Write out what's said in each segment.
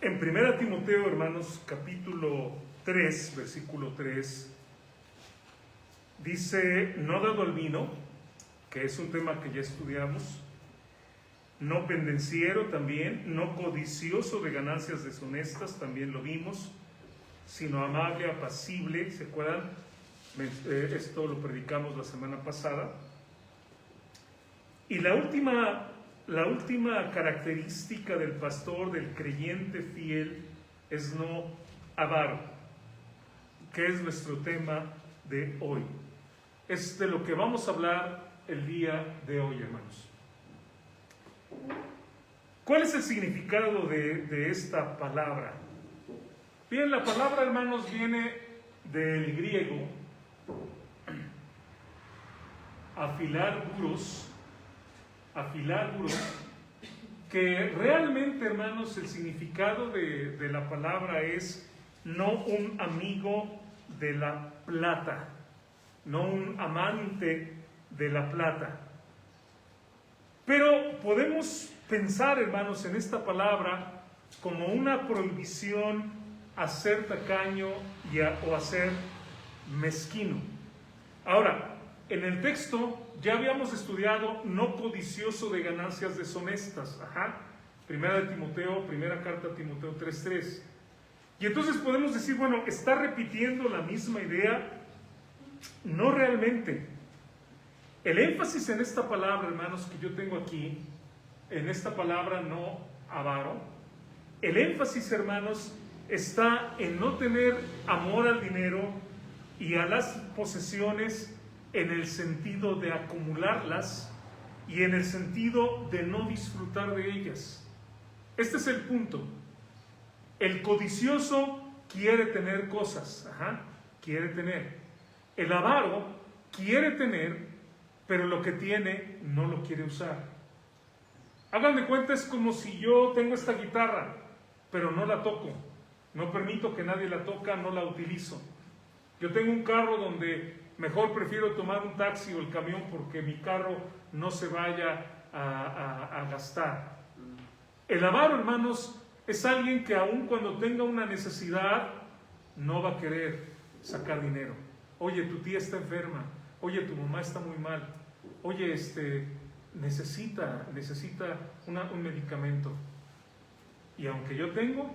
En 1 Timoteo, hermanos, capítulo 3, versículo 3, dice: no dado al vino, que es un tema que ya estudiamos, no pendenciero también, no codicioso de ganancias deshonestas, también lo vimos, sino amable, apacible. ¿Se acuerdan? Esto lo predicamos la semana pasada. Y la última característica del pastor, del creyente fiel, es no avaro, que es nuestro tema de hoy. Es de lo que vamos a hablar el día de hoy, hermanos. ¿Cuál es el significado de esta palabra? Bien, la palabra, hermanos, viene del griego afilar buros, que realmente, hermanos, el significado de la palabra es no un amigo de la plata, no un amante de la plata. Pero podemos pensar, hermanos, en esta palabra como una prohibición a ser tacaño o a ser mezquino. Ahora, en el texto ya habíamos estudiado no codicioso de ganancias deshonestas. Primera carta a Timoteo 3:3. Y entonces podemos decir, bueno, ¿está repitiendo la misma idea? No realmente. El énfasis en esta palabra, hermanos, que yo tengo aquí, en esta palabra no avaro, el énfasis, hermanos, está en no tener amor al dinero y a las posesiones en el sentido de acumularlas y en el sentido de no disfrutar de ellas. Este es el punto. El codicioso quiere tener cosas, quiere tener. El avaro quiere tener, pero lo que tiene no lo quiere usar. Hagan de cuenta, es como si yo tengo esta guitarra, pero no la toco. No permito que nadie la toque, no la utilizo. Yo tengo un carro donde mejor prefiero tomar un taxi o el camión porque mi carro no se vaya a gastar. El avaro, hermanos, es alguien que aun cuando tenga una necesidad, no va a querer sacar dinero. Oye, tu tía está enferma. Oye, tu mamá está muy mal. Oye, necesita un medicamento. Y aunque yo tengo,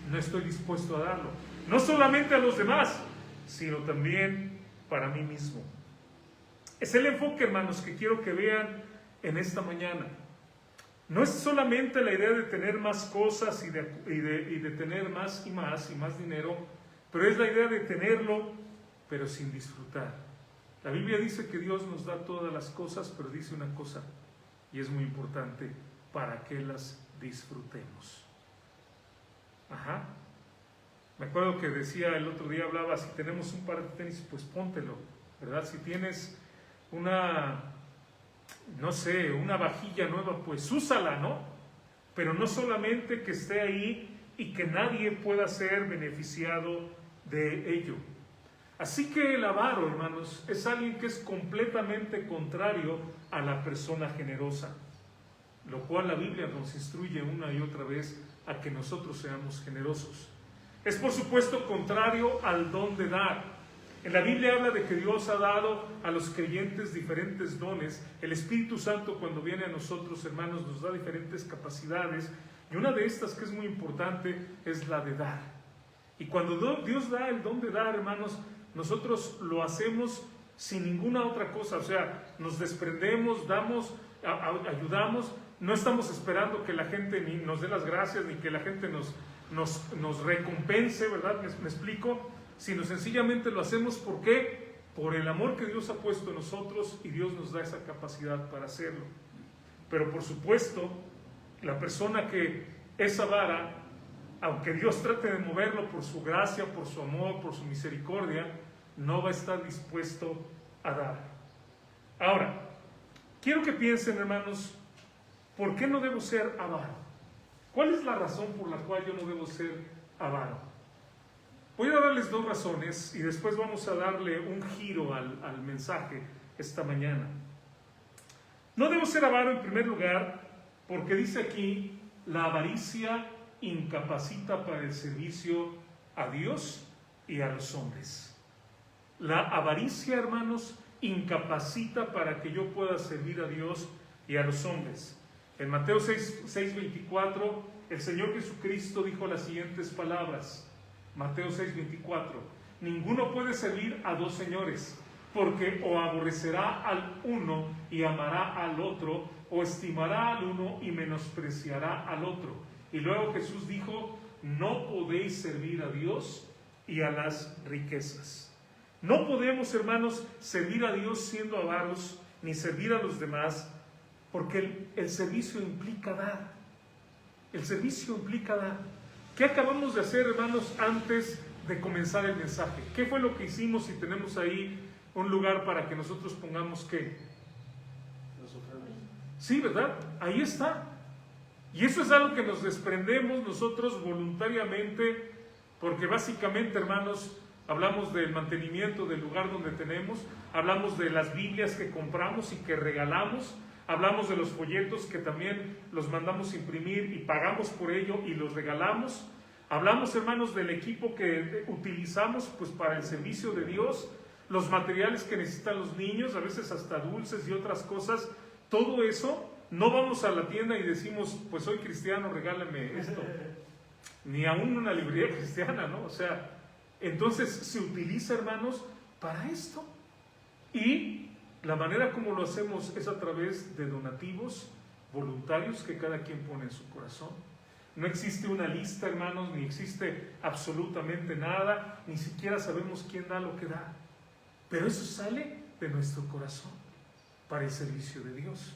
no estoy dispuesto a darlo. No solamente a los demás, sino también para mí mismo. Es el enfoque, hermanos, que quiero que vean en esta mañana. No es solamente la idea de tener más cosas y de tener más y más dinero, pero es la idea de tenerlo, pero sin disfrutar. La Biblia dice que Dios nos da todas las cosas, pero dice una cosa, y es muy importante, para que las disfrutemos. Me acuerdo que decía el otro día, hablaba, si tenemos un par de tenis, pues póntelo, ¿verdad? Si tienes una vajilla nueva, pues úsala, ¿no? Pero no solamente que esté ahí y que nadie pueda ser beneficiado de ello. Así que el avaro, hermanos, es alguien que es completamente contrario a la persona generosa, lo cual la Biblia nos instruye una y otra vez a que nosotros seamos generosos. Es por supuesto contrario al don de dar. En la Biblia habla de que Dios ha dado a los creyentes diferentes dones. El Espíritu Santo, cuando viene a nosotros, hermanos, nos da diferentes capacidades, y una de estas que es muy importante es la de dar. Y cuando Dios da el don de dar, hermanos, nosotros lo hacemos sin ninguna otra cosa. O sea, nos desprendemos, damos, ayudamos. No estamos esperando que la gente ni nos dé las gracias, ni que la gente nos recompense, ¿verdad? ¿Me explico? Sino sencillamente lo hacemos, ¿por qué? Por el amor que Dios ha puesto en nosotros, y Dios nos da esa capacidad para hacerlo. Pero por supuesto, la persona que es avara, aunque Dios trate de moverlo por su gracia, por su amor, por su misericordia, no va a estar dispuesto a dar. Ahora, quiero que piensen, hermanos, ¿por qué no debo ser avaro? ¿Cuál es la razón por la cual yo no debo ser avaro? Voy a darles dos razones y después vamos a darle un giro al mensaje esta mañana. No debo ser avaro, en primer lugar, porque dice aquí, la avaricia incapacita para el servicio a Dios y a los hombres. La avaricia, hermanos, incapacita para que yo pueda servir a Dios y a los hombres. En Mateo 6:24, el Señor Jesucristo dijo las siguientes palabras. Mateo 6:24: ninguno puede servir a dos señores, porque o aborrecerá al uno y amará al otro, o estimará al uno y menospreciará al otro. Y luego Jesús dijo: no podéis servir a Dios y a las riquezas. No podemos, hermanos, servir a Dios siendo avaros, ni servir a los demás, porque el servicio implica dar. El servicio implica dar. ¿Qué acabamos de hacer, hermanos, antes de comenzar el mensaje? ¿Qué fue lo que hicimos? Si tenemos ahí un lugar para que nosotros pongamos ¿qué? Las ofrendas. Sí, ¿verdad? Ahí está. Y eso es algo que nos desprendemos nosotros voluntariamente, porque básicamente, hermanos, hablamos del mantenimiento del lugar donde tenemos, hablamos de las Biblias que compramos y que regalamos, hablamos de los folletos que también los mandamos imprimir y pagamos por ello y los regalamos, hablamos, hermanos, del equipo que utilizamos pues para el servicio de Dios, los materiales que necesitan los niños, a veces hasta dulces y otras cosas. Todo eso, no vamos a la tienda y decimos, pues soy cristiano, regálame esto, ni aún una librería cristiana, ¿no? O sea, entonces se utiliza, hermanos, para esto. Y la manera como lo hacemos es a través de donativos voluntarios que cada quien pone en su corazón. No existe una lista, hermanos, ni existe absolutamente nada, ni siquiera sabemos quién da lo que da. Pero eso sale de nuestro corazón para el servicio de Dios.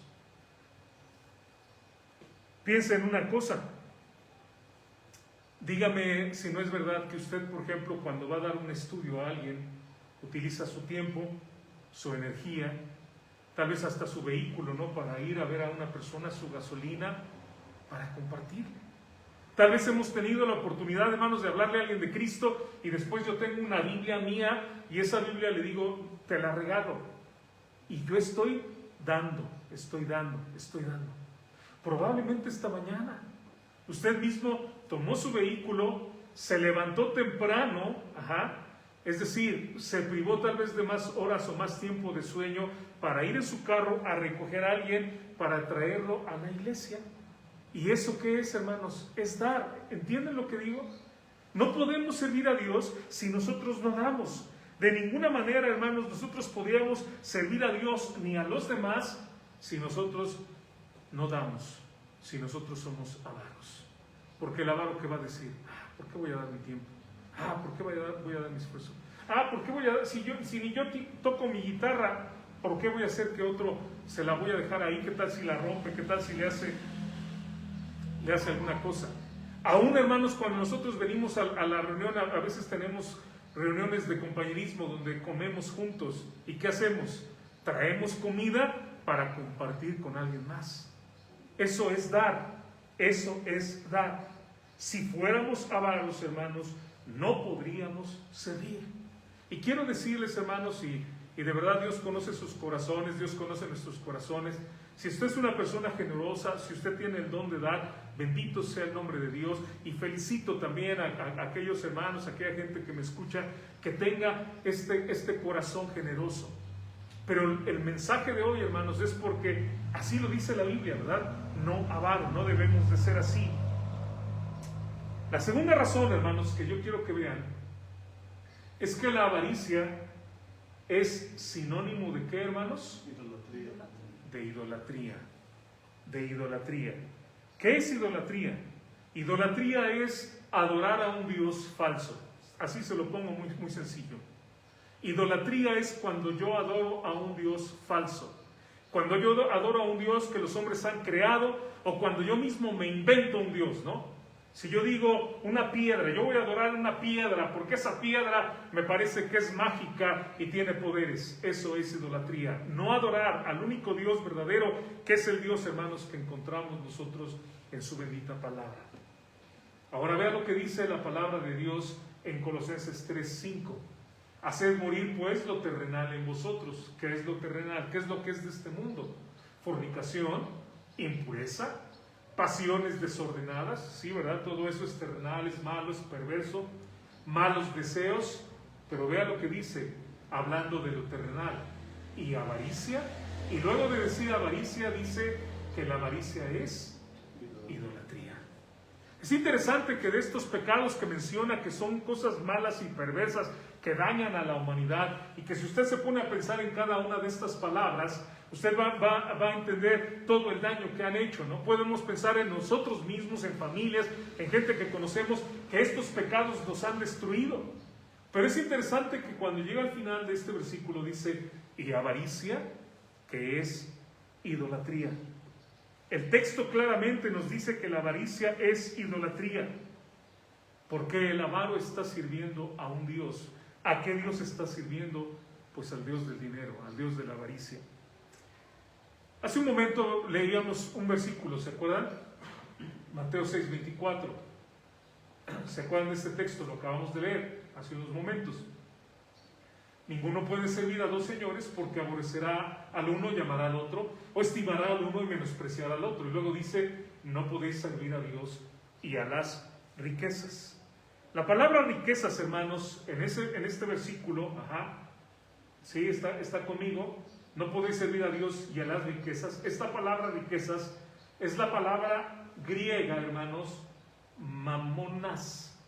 Piensa en una cosa. Dígame si no es verdad que usted, por ejemplo, cuando va a dar un estudio a alguien, utiliza su tiempo, su energía, tal vez hasta su vehículo, ¿no? Para ir a ver a una persona, su gasolina, para compartir. Tal vez hemos tenido la oportunidad, hermanos, de hablarle a alguien de Cristo y después yo tengo una Biblia mía y esa Biblia le digo, te la regalo. Y yo estoy dando. Probablemente esta mañana usted mismo tomó su vehículo, se levantó temprano, es decir, se privó tal vez de más horas o más tiempo de sueño para ir en su carro a recoger a alguien para traerlo a la iglesia. ¿Y eso qué es, hermanos? Es dar. ¿Entienden lo que digo? No podemos servir a Dios si nosotros no damos. De ninguna manera, hermanos, nosotros podríamos servir a Dios ni a los demás si nosotros no damos, si nosotros somos avaros. Porque el avaro, ¿qué va a decir? ¿Por qué voy a dar mi tiempo? ¿Por qué voy a dar mi esfuerzo? ¿Por qué voy a dar? Si ni yo toco mi guitarra, ¿por qué voy a hacer que otro se la voy a dejar ahí? ¿Qué tal si la rompe? ¿Qué tal si le hace alguna cosa? Aún, hermanos, cuando nosotros venimos a la reunión, a veces tenemos reuniones de compañerismo donde comemos juntos. ¿Y qué hacemos? Traemos comida para compartir con alguien más. Eso es dar. Eso es dar. Si fuéramos avaros, hermanos, no podríamos servir. Y quiero decirles, hermanos, y de verdad Dios conoce sus corazones, Dios conoce nuestros corazones. Si usted es una persona generosa, si usted tiene el don de dar, bendito sea el nombre de Dios. Y felicito también a aquellos hermanos, a aquella gente que me escucha, que tenga este corazón generoso. Pero el mensaje de hoy, hermanos, es porque así lo dice la Biblia, ¿verdad? No avaro, no debemos de ser así. La segunda razón, hermanos, que yo quiero que vean, es que la avaricia es sinónimo de ¿qué, hermanos? De idolatría. De idolatría. ¿Qué es idolatría? Idolatría es adorar a un Dios falso. Así se lo pongo muy, muy sencillo. Idolatría es cuando yo adoro a un Dios falso. Cuando yo adoro a un Dios que los hombres han creado, o cuando yo mismo me invento un Dios, ¿no? Si yo digo una piedra, yo voy a adorar una piedra porque esa piedra me parece que es mágica y tiene poderes. Eso es idolatría. No adorar al único Dios verdadero, que es el Dios, hermanos, que encontramos nosotros en su bendita palabra. Ahora vea lo que dice la palabra de Dios en Colosenses 3:5. Haced morir pues lo terrenal en vosotros. ¿Qué es lo terrenal? ¿Qué es lo que es de este mundo? Fornicación, impureza, pasiones desordenadas, sí, ¿verdad? Todo eso es terrenal, es malo, es perverso, malos deseos, pero vea lo que dice, hablando de lo terrenal, y avaricia, y luego de decir avaricia dice que la avaricia es idolatría. Es interesante que de estos pecados que menciona, que son cosas malas y perversas que dañan a la humanidad, y que si usted se pone a pensar en cada una de estas palabras, usted va a entender todo el daño que han hecho, ¿no? Podemos pensar en nosotros mismos, en familias, en gente que conocemos, que estos pecados nos han destruido. Pero es interesante que cuando llega al final de este versículo dice, y avaricia, que es idolatría. El texto claramente nos dice que la avaricia es idolatría, porque el avaro está sirviendo a un Dios. ¿A qué Dios está sirviendo? Pues al Dios del dinero, al Dios de la avaricia. Hace un momento leíamos un versículo, ¿se acuerdan? Mateo 6:24. ¿Se acuerdan de este texto? Lo acabamos de leer hace unos momentos. Ninguno puede servir a dos señores, porque aborrecerá al uno y amará al otro, o estimará al uno y menospreciará al otro. Y luego dice, no podéis servir a Dios y a las riquezas. La palabra riquezas, hermanos, en este versículo, sí, está conmigo, no podéis servir a Dios y a las riquezas. Esta palabra riquezas es la palabra griega, hermanos, mamonas.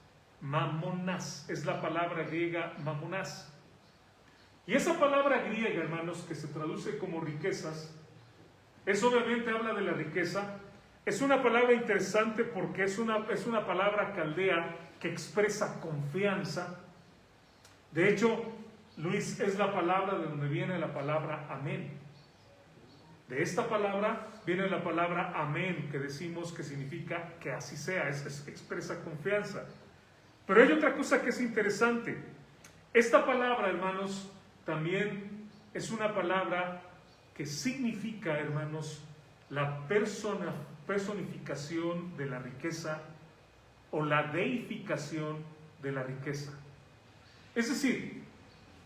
Mamonas, es la palabra griega mamonas. Y esa palabra griega, hermanos, que se traduce como riquezas, es obviamente habla de la riqueza. Es una palabra interesante porque es una palabra caldea que expresa confianza. De hecho, Luis, es la palabra de donde viene la palabra amén. De esta palabra viene la palabra amén, que decimos que significa que así sea, expresa confianza. Pero hay otra cosa que es interesante. Esta palabra, hermanos, también es una palabra que significa, hermanos, la personificación de la riqueza o la deificación de la riqueza. Es decir,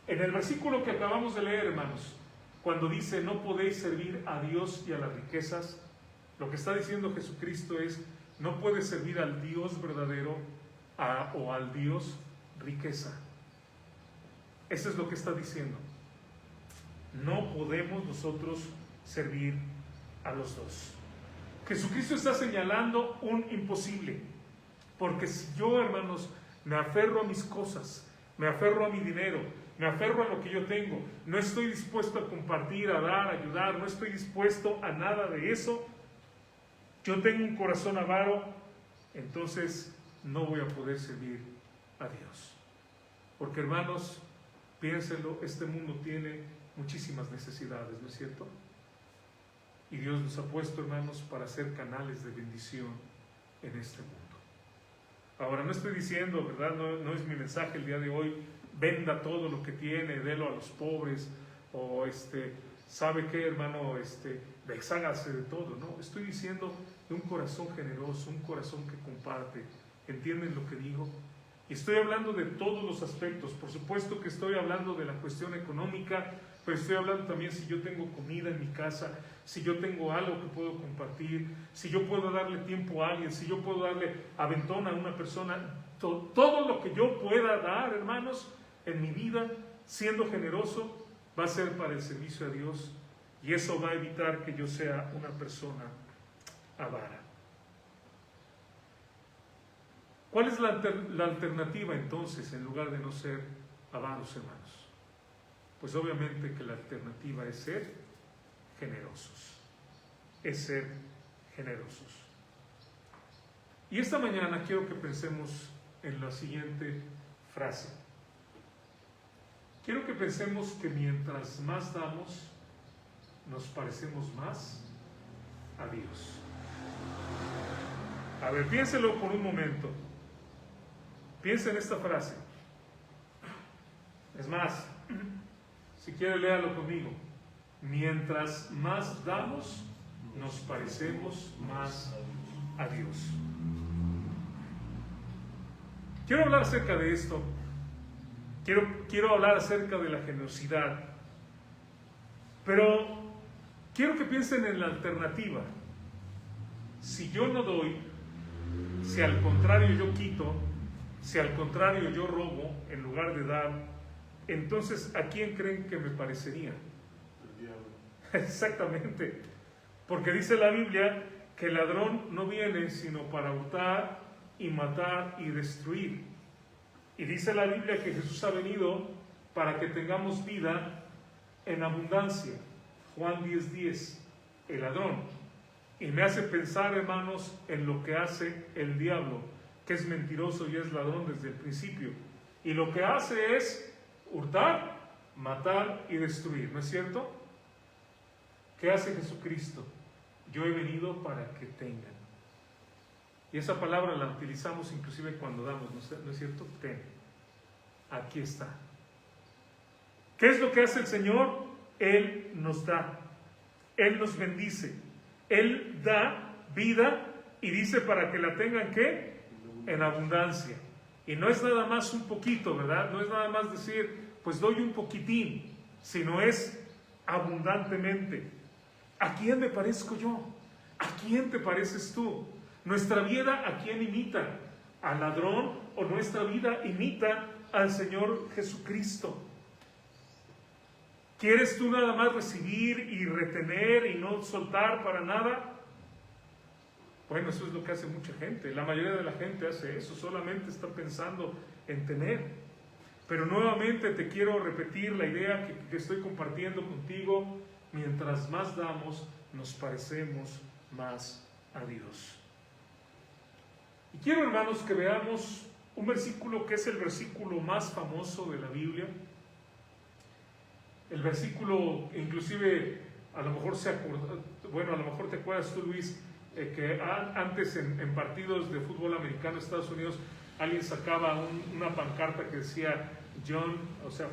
en el versículo que acabamos de leer, hermanos, cuando dice no podéis servir a Dios y a las riquezas, lo que está diciendo Jesucristo es no puedes servir al Dios verdadero o al Dios riqueza. Eso es lo que está diciendo. No podemos nosotros servir a los dos. Jesucristo está señalando un imposible. Porque si yo, hermanos, me aferro a mis cosas, me aferro a mi dinero, me aferro a lo que yo tengo, no estoy dispuesto a compartir, a dar, a ayudar, no estoy dispuesto a nada de eso, yo tengo un corazón avaro, entonces no voy a poder servir a Dios. Porque, hermanos, piénsenlo, este mundo tiene muchísimas necesidades, ¿no es cierto? Y Dios nos ha puesto, hermanos, para ser canales de bendición en este mundo. Ahora, no estoy diciendo, ¿verdad? No es mi mensaje el día de hoy, venda todo lo que tiene, délo a los pobres, o ¿sabe qué, hermano? Deshágase de todo, ¿no? Estoy diciendo de un corazón generoso, un corazón que comparte. ¿Entienden lo que digo? Y estoy hablando de todos los aspectos. Por supuesto que estoy hablando de la cuestión económica, pero estoy hablando también si yo tengo comida en mi casa, si yo tengo algo que puedo compartir, si yo puedo darle tiempo a alguien, si yo puedo darle aventón a una persona. Todo lo que yo pueda dar, hermanos, en mi vida, siendo generoso, va a ser para el servicio a Dios, y eso va a evitar que yo sea una persona avara. ¿Cuál es la alternativa entonces en lugar de no ser avaros, hermanos? Pues obviamente que la alternativa es ser generosos. Es ser generosos. Y esta mañana quiero que pensemos en la siguiente frase. Quiero que pensemos que mientras más damos, nos parecemos más a Dios. A ver, piénselo por un momento. Piensa en esta frase. Es más, si quiere, léalo conmigo. Mientras más damos, nos parecemos más a Dios. Quiero hablar acerca de esto. Quiero hablar acerca de la generosidad. Pero quiero que piensen en la alternativa. si yo no doy, si al contrario yo quito, si al contrario yo robo en lugar de dar, entonces ¿a quién creen que me parecería? El diablo. Exactamente, porque dice la Biblia que el ladrón no viene sino para hurtar y matar y destruir. Y dice la Biblia que Jesús ha venido para que tengamos vida en abundancia. Juan 10:10, el ladrón. Y me hace pensar, hermanos, en lo que hace el diablo, que es mentiroso y es ladrón desde el principio. Y lo que hace es hurtar, matar y destruir, ¿no es cierto? ¿Qué hace Jesucristo? Yo he venido para que tengan. Y esa palabra la utilizamos inclusive cuando damos, ¿no es cierto? Ten. Aquí está. ¿Qué es lo que hace el Señor? Él nos da. Él nos bendice. Él da vida y dice para que la tengan, ¿qué? En abundancia. Y no es nada más un poquito, ¿verdad? No es nada más decir, pues doy un poquitín, sino es abundantemente. ¿A quién me parezco yo? ¿A quién te pareces tú? ¿Nuestra vida a quién imita? ¿Al ladrón o nuestra vida imita al Señor Jesucristo? ¿Quieres tú nada más recibir y retener y no soltar para nada? Bueno, eso es lo que hace mucha gente. La mayoría de la gente hace eso, solamente está pensando en tener. Pero nuevamente te quiero repetir la idea que estoy compartiendo contigo. Mientras más damos, nos parecemos más a Dios. Y quiero, hermanos, que veamos un versículo que es el versículo más famoso de la Biblia. El versículo, inclusive, a lo mejor a lo mejor te acuerdas tú, Luis, que antes en partidos de fútbol americano de Estados Unidos, alguien sacaba una pancarta que decía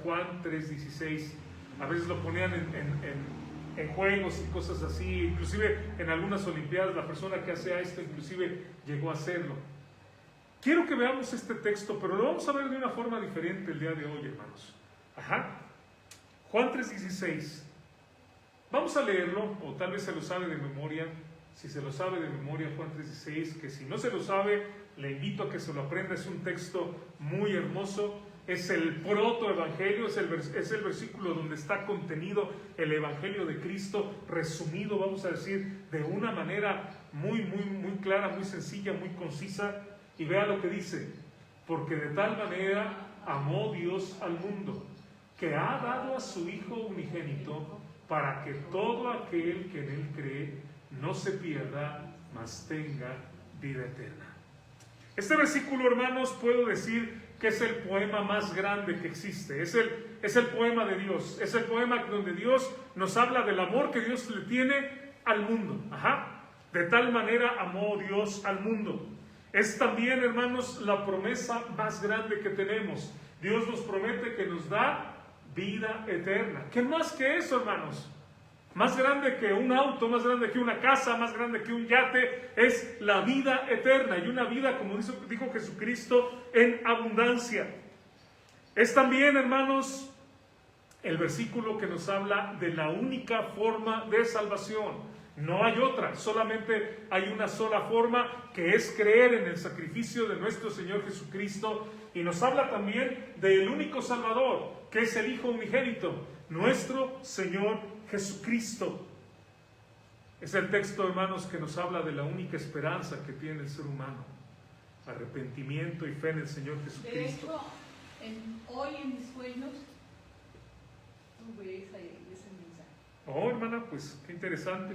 Juan 3:16. A veces lo ponían en juegos y cosas así, inclusive en algunas olimpiadas la persona que hacía esto inclusive llegó a hacerlo. Quiero que veamos este texto, pero lo vamos a ver de una forma diferente el día de hoy, hermanos. Juan 3:16. Vamos a leerlo, o tal vez se lo sabe de memoria. Si se lo sabe de memoria, Juan 3:16, que si no se lo sabe, le invito a que se lo aprenda. Es un texto muy hermoso. Es el protoevangelio, es el versículo donde está contenido el evangelio de Cristo, resumido, vamos a decir, de una manera muy clara, muy sencilla, muy concisa. Y vea lo que dice: porque de tal manera amó Dios al mundo, que ha dado a su Hijo unigénito, para que todo aquel que en él cree no se pierda, mas tenga vida eterna. Este versículo, hermanos, puedo decir que es el poema más grande que existe. Es el poema de Dios. Es el poema donde Dios nos habla del amor que Dios le tiene al mundo. De tal manera amó Dios al mundo. Es también, hermanos, la promesa más grande que tenemos. Dios nos promete que nos da vida eterna. ¿Qué más que eso, hermanos? Más grande que un auto, más grande que una casa, más grande que un yate, es la vida eterna, y una vida, como dijo Jesucristo, en abundancia. Es también, hermanos, el versículo que nos habla de la única forma de salvación. No hay otra, solamente hay una sola forma, que es creer en el sacrificio de nuestro Señor Jesucristo, y nos habla también del único Salvador, que es el Hijo unigénito, nuestro Señor Jesucristo. Es el texto, hermanos, que nos habla de la única esperanza que tiene el ser humano: arrepentimiento y fe en el Señor Jesucristo. De hecho, hoy en mis sueños tuve ese mensaje. Oh, hermana, pues qué interesante.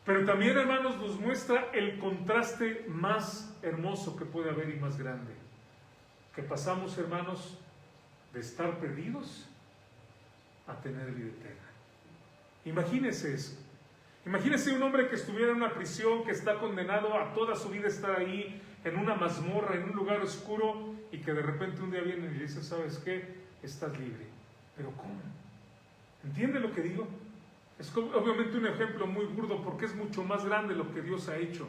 Pero también, hermanos, nos muestra el contraste más hermoso que puede haber y más grande. Que pasamos, hermanos, de estar perdidos a tener vida eterna. Imagínese eso. Imagínese un hombre que estuviera en una prisión, que está condenado a toda su vida estar ahí, en una mazmorra, en un lugar oscuro, y que de repente un día viene y le dice: ¿sabes qué? Estás libre. ¿Pero cómo? ¿Entiende lo que digo? Es obviamente un ejemplo muy burdo, porque es mucho más grande lo que Dios ha hecho.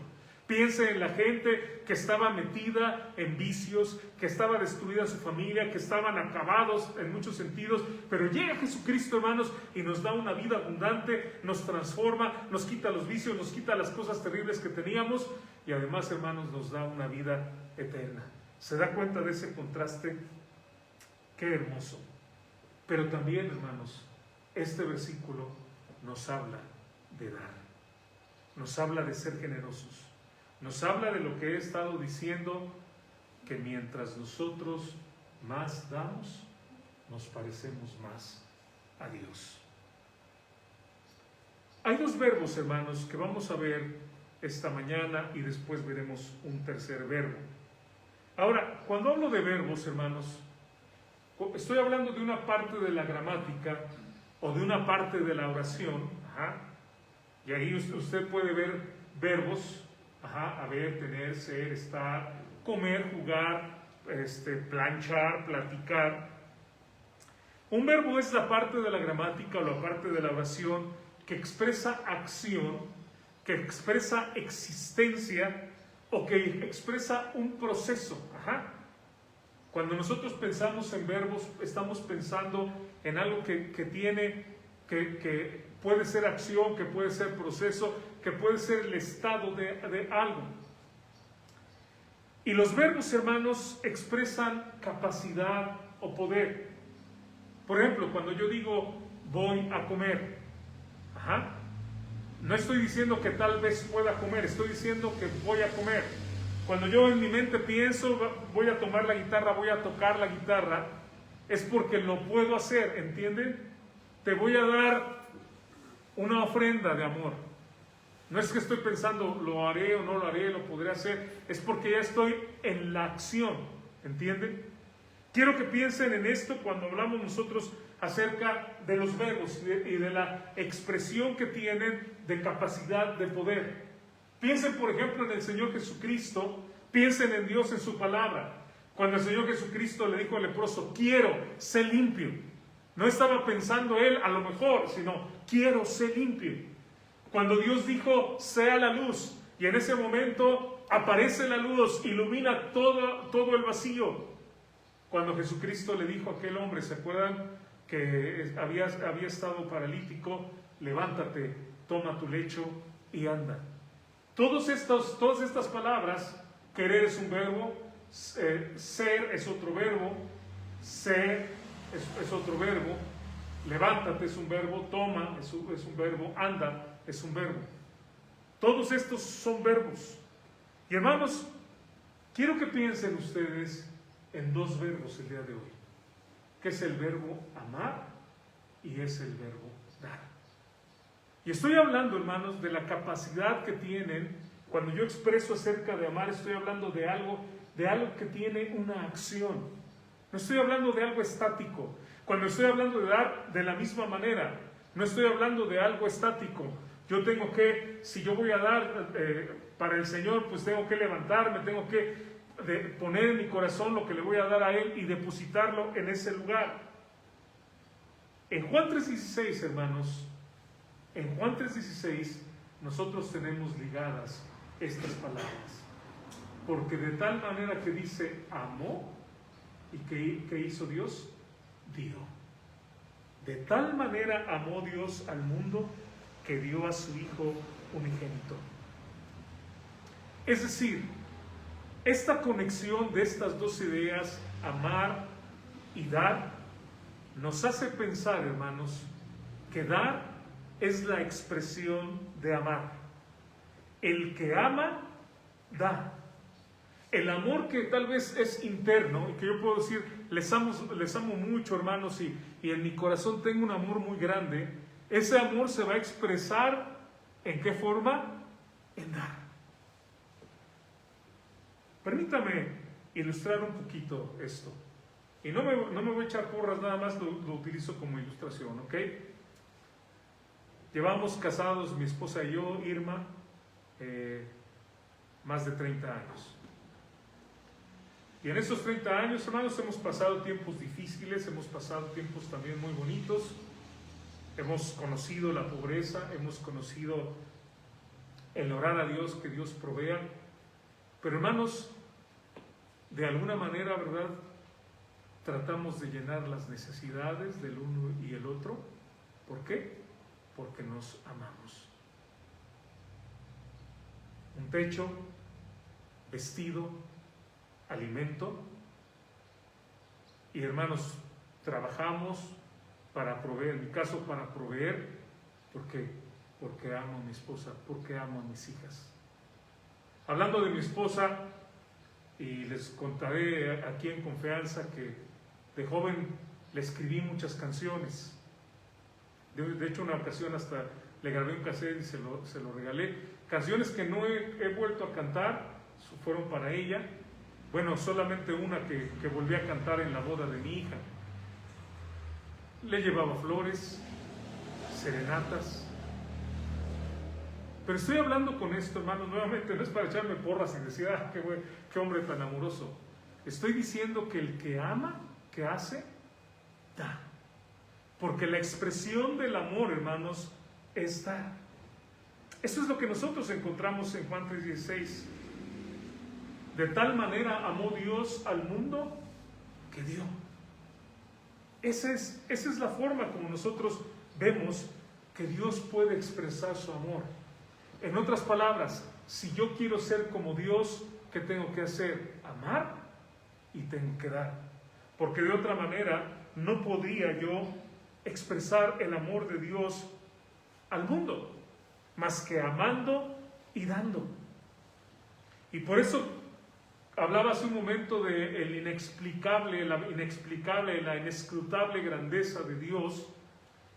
Piense en la gente que estaba metida en vicios, que estaba destruida su familia, que estaban acabados en muchos sentidos, pero llega Jesucristo, hermanos, y nos da una vida abundante, nos transforma, nos quita los vicios, nos quita las cosas terribles que teníamos y además, hermanos, nos da una vida eterna. ¿Se da cuenta de ese contraste? Qué hermoso. Pero también, hermanos, este versículo nos habla de dar, nos habla de ser generosos. Nos habla de lo que he estado diciendo, que mientras nosotros más damos, nos parecemos más a Dios. Hay dos verbos, hermanos, que vamos a ver esta mañana y después veremos un tercer verbo. Ahora, cuando hablo de verbos, hermanos, estoy hablando de una parte de la gramática o de una parte de la oración, y ahí usted puede ver verbos, haber, tener, ser, estar, comer, jugar, planchar, platicar. Un verbo es la parte de la gramática o la parte de la oración que expresa acción, que expresa existencia o que expresa un proceso. Cuando nosotros pensamos en verbos, estamos pensando en algo que tiene, que puede ser acción, que puede ser proceso, que puede ser el estado de algo. Y los verbos, hermanos, expresan capacidad o poder. Por ejemplo, cuando yo digo voy a comer, no estoy diciendo que tal vez pueda comer, estoy diciendo que voy a comer. Cuando yo en mi mente pienso voy a tomar la guitarra, voy a tocar la guitarra, es porque lo puedo hacer, ¿entienden? Te voy a dar una ofrenda de amor. No es que estoy pensando lo haré o no lo haré, lo podré hacer, es porque ya estoy en la acción, ¿entienden? Quiero que piensen en esto cuando hablamos nosotros acerca de los verbos y de la expresión que tienen de capacidad de poder. Piensen, por ejemplo, en el Señor Jesucristo, piensen en Dios, en su palabra. Cuando el Señor Jesucristo le dijo al leproso, quiero, sé limpio. No estaba pensando él a lo mejor, sino quiero, sé limpio. Cuando Dios dijo, sea la luz, y en ese momento aparece la luz, ilumina todo el vacío. Cuando Jesucristo le dijo a aquel hombre, ¿se acuerdan que había estado paralítico? Levántate, toma tu lecho y anda. Todas estas palabras, querer es un verbo, ser es otro verbo, ser es otro verbo, levántate es un verbo, toma es un verbo, anda es un verbo. Todos estos son verbos. Y hermanos, quiero que piensen ustedes en dos verbos el día de hoy, que es el verbo amar y es el verbo dar. Y estoy hablando, hermanos, de la capacidad que tienen. Cuando yo expreso acerca de amar, estoy hablando de algo que tiene una acción. No estoy hablando de algo estático. Cuando estoy hablando de dar, de la misma manera, no estoy hablando de algo estático. Yo tengo que, si yo voy a dar para el Señor, pues tengo que levantarme, tengo que poner en mi corazón lo que le voy a dar a Él y depositarlo en ese lugar. En Juan 3:16, hermanos, en Juan 3:16 nosotros tenemos ligadas estas palabras. Porque de tal manera que dice, amó, y que hizo Dios, dio. De tal manera amó Dios al mundo que dio a su Hijo unigénito. Es decir, esta conexión de estas dos ideas, amar y dar, nos hace pensar, hermanos, que dar es la expresión de amar. El que ama, da. El amor que tal vez es interno y que yo puedo decir, les amo mucho, hermanos, y en mi corazón tengo un amor muy grande, ese amor se va a expresar ¿en qué forma? En dar. Permítame ilustrar un poquito esto. Y no me voy a echar porras, nada más lo utilizo como ilustración, ¿ok? Llevamos casados, mi esposa y yo, Irma, más de 30 años. Y en esos 30 años, hermanos, hemos pasado tiempos difíciles, hemos pasado tiempos también muy bonitos. Hemos conocido la pobreza, hemos conocido el orar a Dios, que Dios provea. Pero hermanos, de alguna manera, ¿verdad? Tratamos de llenar las necesidades del uno y el otro. ¿Por qué? Porque nos amamos. Un techo, vestido, alimento. Y hermanos, trabajamos para proveer, en mi caso para proveer, porque amo a mi esposa, porque amo a mis hijas. Hablando de mi esposa, y les contaré aquí en confianza que de joven le escribí muchas canciones. De hecho, una ocasión hasta le grabé un cassette y se lo regalé. Canciones que no he vuelto a cantar, fueron para ella. Bueno, solamente una que volví a cantar en la boda de mi hija. Le llevaba flores, serenatas. Pero estoy hablando con esto, hermanos, nuevamente, no es para echarme porras y decir, qué hombre tan amoroso. Estoy diciendo que el que ama, que hace, da. Porque la expresión del amor, hermanos, es dar. Eso es lo que nosotros encontramos en Juan 3:16. De tal manera amó Dios al mundo que dio. Esa es la forma como nosotros vemos que Dios puede expresar su amor. En otras palabras, si yo quiero ser como Dios, ¿qué tengo que hacer? Amar y tengo que dar. Porque de otra manera no podría yo expresar el amor de Dios al mundo, más que amando y dando. Y por eso hablaba hace un momento de la inexplicable, la inescrutable grandeza de Dios,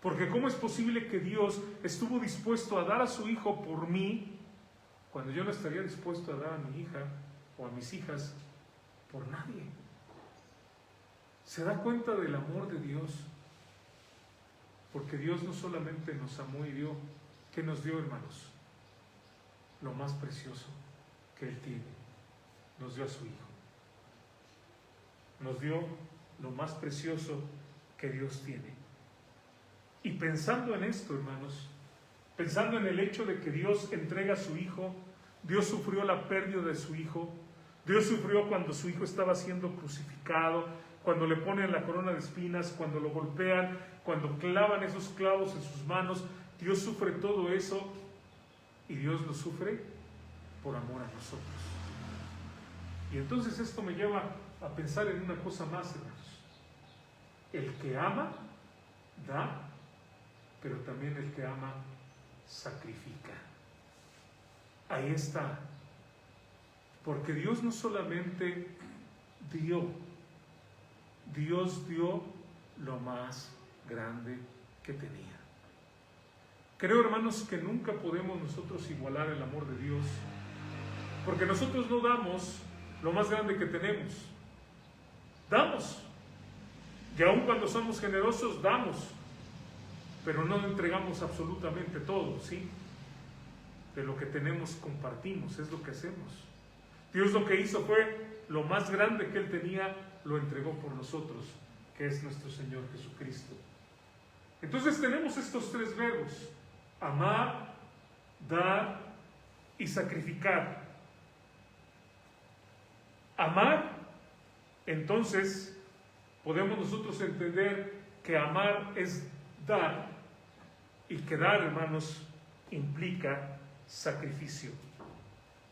porque ¿cómo es posible que Dios estuvo dispuesto a dar a su Hijo por mí, cuando yo no estaría dispuesto a dar a mi hija o a mis hijas por nadie? ¿Se da cuenta del amor de Dios? Porque Dios no solamente nos amó y dio, ¿qué nos dio, hermanos? Lo más precioso que Él tiene. Nos dio a su Hijo. Nos dio lo más precioso que Dios tiene. Y pensando en esto, hermanos, pensando en el hecho de que Dios entrega a su Hijo, Dios sufrió la pérdida de su Hijo, Dios sufrió cuando su Hijo estaba siendo crucificado, cuando le ponen la corona de espinas, cuando lo golpean, cuando clavan esos clavos en sus manos. Dios sufre todo eso y Dios lo sufre por amor a nosotros. Y entonces esto me lleva a pensar en una cosa más, hermanos. El que ama, da, pero también el que ama, sacrifica. Ahí está. Porque Dios no solamente dio, Dios dio lo más grande que tenía. Creo, hermanos, que nunca podemos nosotros igualar el amor de Dios, porque nosotros no damos lo más grande que tenemos. Damos. Y aun cuando somos generosos, damos. Pero no entregamos absolutamente todo, ¿sí? De lo que tenemos compartimos, es lo que hacemos. Dios lo que hizo fue lo más grande que Él tenía, lo entregó por nosotros, que es nuestro Señor Jesucristo. Entonces tenemos estos tres verbos: amar, dar y sacrificar. Amar, entonces podemos nosotros entender que amar es dar, y que dar, hermanos, implica sacrificio.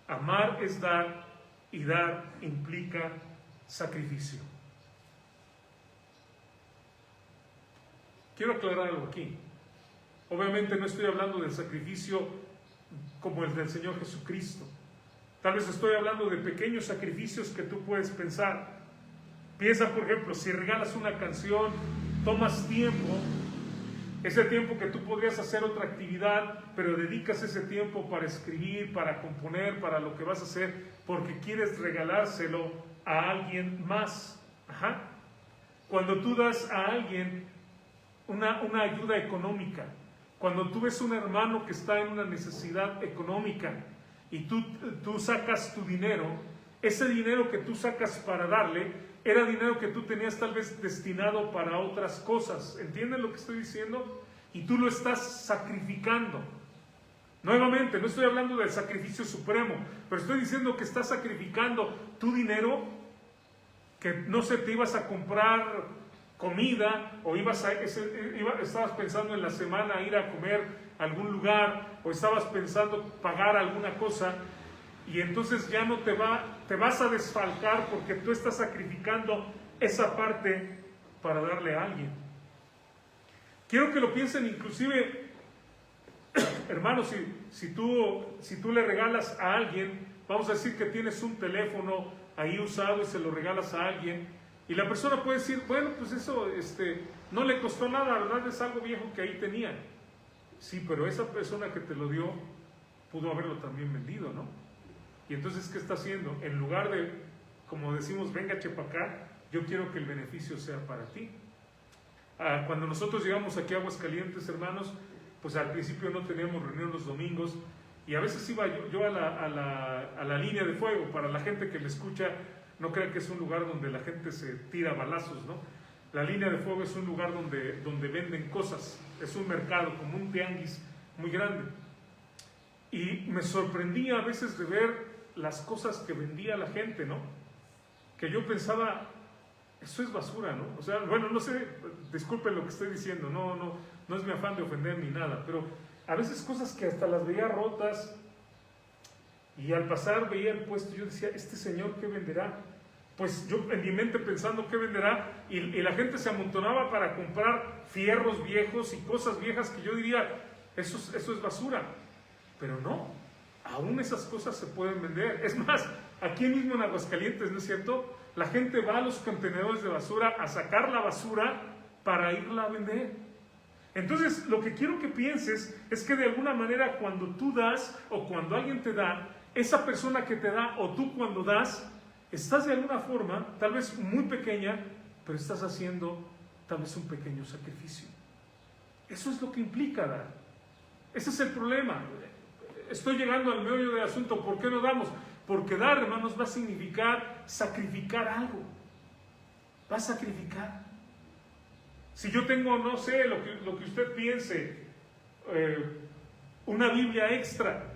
Amar es dar y dar implica sacrificio. Quiero aclarar algo aquí. Obviamente no estoy hablando del sacrificio como el del Señor Jesucristo. Tal vez estoy hablando de pequeños sacrificios que tú puedes pensar. Piensa, por ejemplo, si regalas una canción, tomas tiempo, ese tiempo que tú podrías hacer otra actividad, pero dedicas ese tiempo para escribir, para componer, para lo que vas a hacer, porque quieres regalárselo a alguien más. Ajá. Cuando tú das a alguien una ayuda económica, cuando tú ves un hermano que está en una necesidad económica y tú sacas tu dinero, ese dinero que tú sacas para darle era dinero que tú tenías tal vez destinado para otras cosas. ¿Entienden lo que estoy diciendo? Y tú lo estás sacrificando. Nuevamente, no estoy hablando del sacrificio supremo, pero estoy diciendo que estás sacrificando tu dinero, que no sé, te ibas a comprar comida o estabas pensando en la semana ir a comer a algún lugar o estabas pensando pagar alguna cosa y entonces ya no te vas a desfalcar porque tú estás sacrificando esa parte para darle a alguien. Quiero que lo piensen inclusive, hermanos, si tú le regalas a alguien, vamos a decir que tienes un teléfono ahí usado y se lo regalas a alguien y la persona puede decir, bueno, pues eso no le costó nada, ¿verdad? Es algo viejo que ahí tenía. Sí, pero esa persona que te lo dio pudo haberlo también vendido, ¿no? Y entonces, ¿qué está haciendo? En lugar de, como decimos, venga, chepa acá, yo quiero que el beneficio sea para ti. Cuando nosotros llegamos aquí a Aguascalientes, hermanos, pues al principio no teníamos reunión los domingos y a veces iba yo a la línea de fuego. Para la gente que me escucha, no crean que es un lugar donde la gente se tira balazos, ¿no? La línea de fuego es un lugar donde venden cosas, es un mercado, como un tianguis muy grande. Y me sorprendía a veces de ver las cosas que vendía la gente, ¿no? Que yo pensaba, eso es basura, ¿no? O sea, bueno, no sé, disculpen lo que estoy diciendo, no es mi afán de ofender ni nada, pero a veces cosas que hasta las veía rotas y al pasar veía el puesto, yo decía, ¿este señor qué venderá? Pues yo en mi mente pensando qué venderá y la gente se amontonaba para comprar fierros viejos y cosas viejas que yo diría, eso es basura. Pero no, aún esas cosas se pueden vender. Es más, aquí mismo en Aguascalientes, ¿no es cierto? La gente va a los contenedores de basura a sacar la basura para irla a vender. Entonces, lo que quiero que pienses es que de alguna manera cuando tú das o cuando alguien te da, esa persona que te da o tú cuando das, estás de alguna forma, tal vez muy pequeña, pero estás haciendo tal vez un pequeño sacrificio. Eso es lo que implica dar. Ese es el problema. Estoy llegando al meollo del asunto. ¿Por qué no damos? Porque dar, hermanos, va a significar sacrificar algo. Va a sacrificar. Si yo tengo, no sé, lo que usted piense, una Biblia extra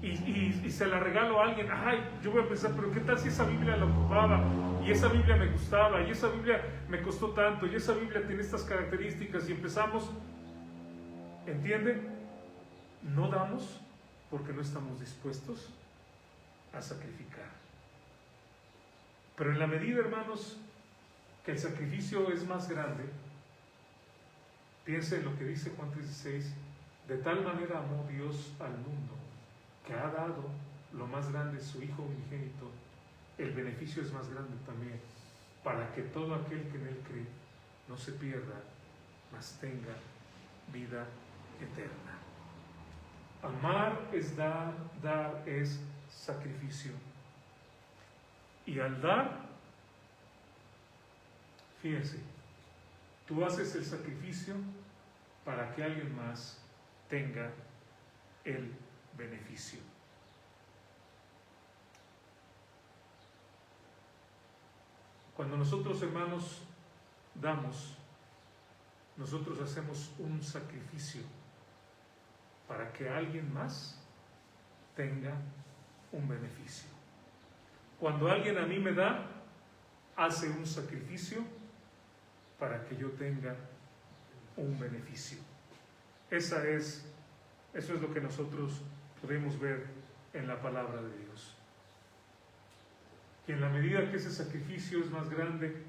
y se la regalo a alguien, ay, yo voy a pensar, pero ¿qué tal si esa Biblia la ocupaba? Y esa Biblia me gustaba, y esa Biblia me costó tanto, y esa Biblia tiene estas características, y empezamos, ¿entiende? No damos porque no estamos dispuestos a sacrificar. Pero en la medida, hermanos, que el sacrificio es más grande, piense en lo que dice Juan 3:16, de tal manera amó Dios al mundo, que ha dado lo más grande, su Hijo unigénito. El beneficio es más grande también, para que todo aquel que en Él cree no se pierda, mas tenga vida eterna. Amar es dar, dar es sacrificio. Y al dar, fíjense, tú haces el sacrificio para que alguien más tenga el beneficio. Cuando nosotros, hermanos, damos, nosotros hacemos un sacrificio para que alguien más tenga un beneficio. Cuando alguien a mí me da, hace un sacrificio para que yo tenga un beneficio. Eso es lo que nosotros podemos ver en la palabra de Dios. Y en la medida que ese sacrificio es más grande,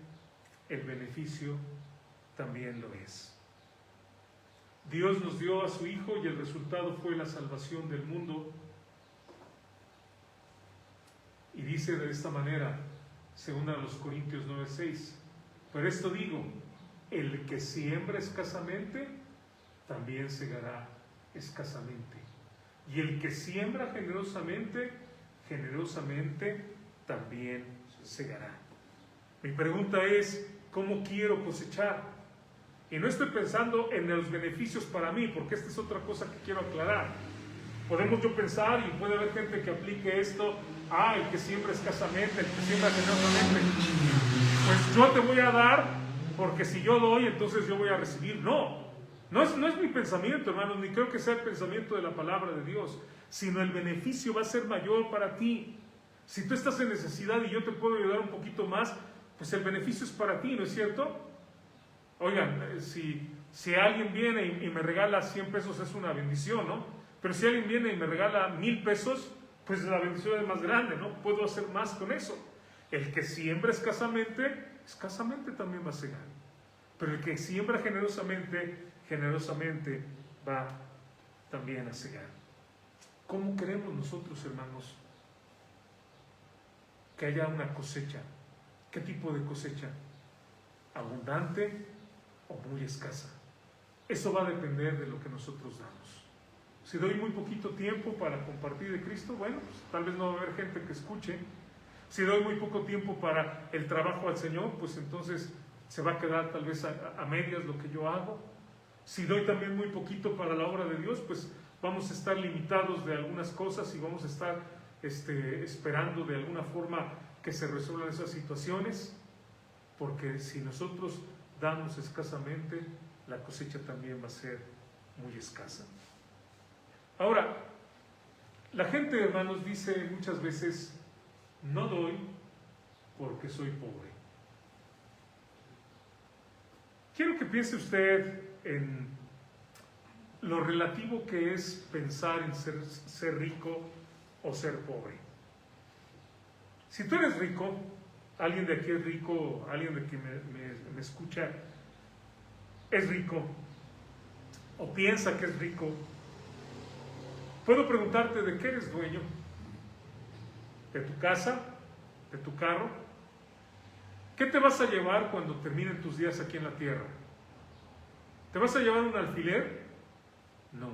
el beneficio también lo es. Dios nos dio a su Hijo y el resultado fue la salvación del mundo. Y dice de esta manera, según a los Corintios 9:6, pero esto digo, el que siembra escasamente, también segará escasamente. Y el que siembra generosamente, generosamente también segará. Mi pregunta es, ¿cómo quiero cosechar? Y no estoy pensando en los beneficios para mí, porque esta es otra cosa que quiero aclarar. Podemos yo pensar, y puede haber gente que aplique esto, el que siembra escasamente, el que siembra generosamente, pues yo te voy a dar, porque si yo doy, entonces yo voy a recibir. No, No es mi pensamiento, hermanos, ni creo que sea el pensamiento de la palabra de Dios, sino el beneficio va a ser mayor para ti. Si tú estás en necesidad y yo te puedo ayudar un poquito más, pues el beneficio es para ti, ¿no es cierto? Oigan, si alguien viene y me regala 100 pesos es una bendición, ¿no? Pero si alguien viene y me regala 1000 pesos, pues la bendición es más grande, ¿no? Puedo hacer más con eso. El que siembra escasamente también va a cegar. Pero el que siembra generosamente va también a cegar. ¿Cómo queremos nosotros, hermanos, que haya una cosecha? ¿Qué tipo de cosecha? ¿Abundante o muy escasa? Eso va a depender de lo que nosotros damos. Si doy muy poquito tiempo para compartir de Cristo, bueno, pues tal vez no va a haber gente que escuche. Si doy muy poco tiempo para el trabajo al Señor, pues entonces se va a quedar tal vez a medias lo que yo hago. Si doy también muy poquito para la obra de Dios, pues vamos a estar limitados de algunas cosas y vamos a estar esperando de alguna forma que se resuelvan esas situaciones, porque si nosotros damos escasamente, la cosecha también va a ser muy escasa. Ahora, la gente, hermanos, dice muchas veces, no doy porque soy pobre. Quiero que piense usted en lo relativo que es pensar en ser rico o ser pobre. Si tú eres rico, alguien de aquí es rico, alguien de que me escucha es rico o piensa que es rico, puedo preguntarte de qué eres dueño. ¿De tu casa? ¿De tu carro? ¿Qué te vas a llevar cuando terminen tus días aquí en la tierra? ¿Te vas a llevar un alfiler? No,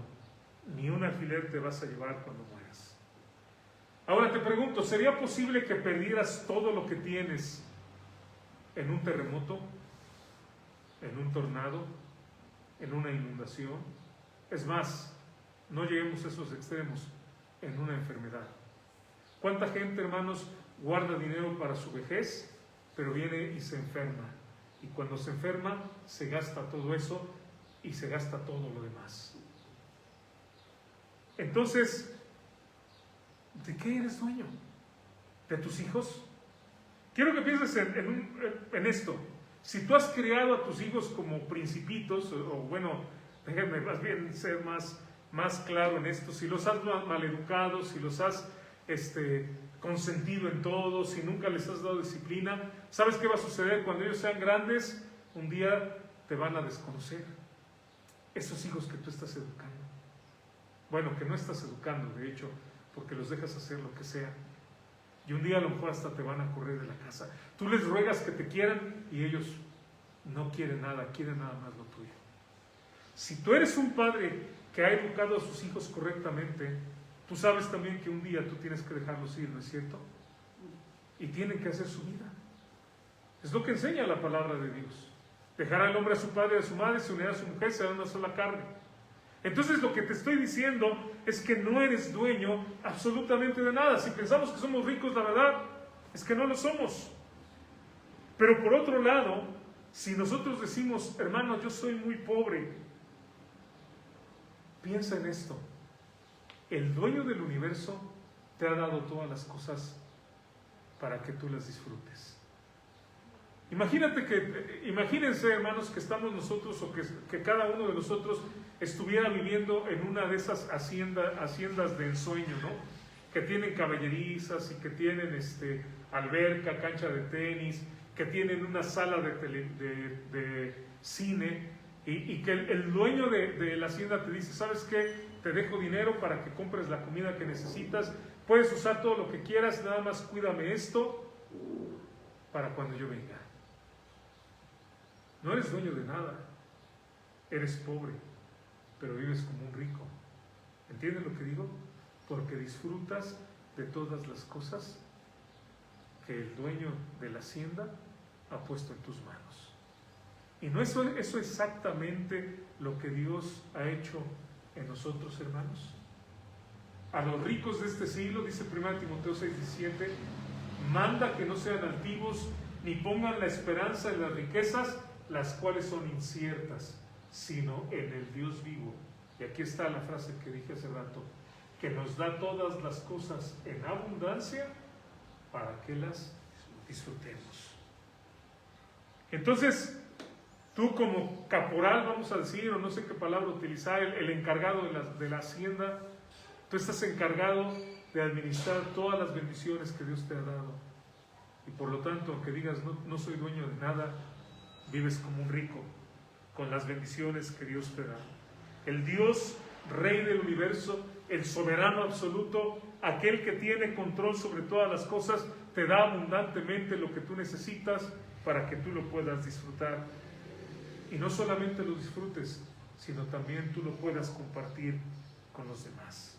ni un alfiler te vas a llevar cuando mueras. Ahora te pregunto, ¿sería posible que perdieras todo lo que tienes en un terremoto, en un tornado, en una inundación? Es más, no lleguemos a esos extremos, en una enfermedad. ¿Cuánta gente, hermanos, guarda dinero para su vejez, pero viene y se enferma? Y cuando se enferma, se gasta todo eso y se gasta todo lo demás. Entonces, ¿de qué eres dueño? ¿De tus hijos? Quiero que pienses en esto. Si tú has criado a tus hijos como principitos, o bueno, déjame más bien ser más claro en esto, si los has maleducado, si los has consentido en todo, si nunca les has dado disciplina, ¿sabes qué va a suceder? Cuando ellos sean grandes, un día te van a desconocer. Esos hijos que tú estás educando. Bueno, que no estás educando, de hecho, porque los dejas hacer lo que sea. Y un día a lo mejor hasta te van a correr de la casa. Tú les ruegas que te quieran y ellos no quieren nada, quieren nada más lo tuyo. Si tú eres un padre que ha educado a sus hijos correctamente, tú sabes también que un día tú tienes que dejarlos ir, ¿no es cierto? Y tienen que hacer su vida. Es lo que enseña la palabra de Dios. Dejará el hombre a su padre y a su madre, se unirá a su mujer, será una sola carne. Entonces lo que te estoy diciendo es que no eres dueño absolutamente de nada. Si pensamos que somos ricos, la verdad es que no lo somos. Pero por otro lado, si nosotros decimos, hermano, yo soy muy pobre, piensa en esto. El dueño del universo te ha dado todas las cosas para que tú las disfrutes. Imagínense, hermanos, que estamos nosotros o que cada uno de nosotros estuviera viviendo en una de esas haciendas de ensueño, ¿no? Que tienen caballerizas y que tienen alberca, cancha de tenis, que tienen una sala de cine y que el dueño de la hacienda te dice, ¿sabes qué? Te dejo dinero para que compres la comida que necesitas, puedes usar todo lo que quieras, nada más cuídame esto para cuando yo venga. No eres dueño de nada, eres pobre, pero vives como un rico. ¿Entienden lo que digo? Porque disfrutas de todas las cosas que el dueño de la hacienda ha puesto en tus manos. Y no eso exactamente lo que Dios ha hecho en nosotros, hermanos. A los ricos de este siglo, dice 1 Timoteo 6:17, manda que no sean altivos ni pongan la esperanza en las riquezas, las cuales son inciertas, sino en el Dios vivo. Y aquí está la frase que dije hace rato, que nos da todas las cosas en abundancia para que las disfrutemos. Entonces, tú como caporal, vamos a decir, o no sé qué palabra utilizar, el encargado de la hacienda, tú estás encargado de administrar todas las bendiciones que Dios te ha dado. Y por lo tanto, aunque digas, no soy dueño de nada, vives como un rico, con las bendiciones que Dios te da. El Dios, Rey del universo, el soberano absoluto, aquel que tiene control sobre todas las cosas, te da abundantemente lo que tú necesitas para que tú lo puedas disfrutar. Y no solamente lo disfrutes, sino también tú lo puedas compartir con los demás.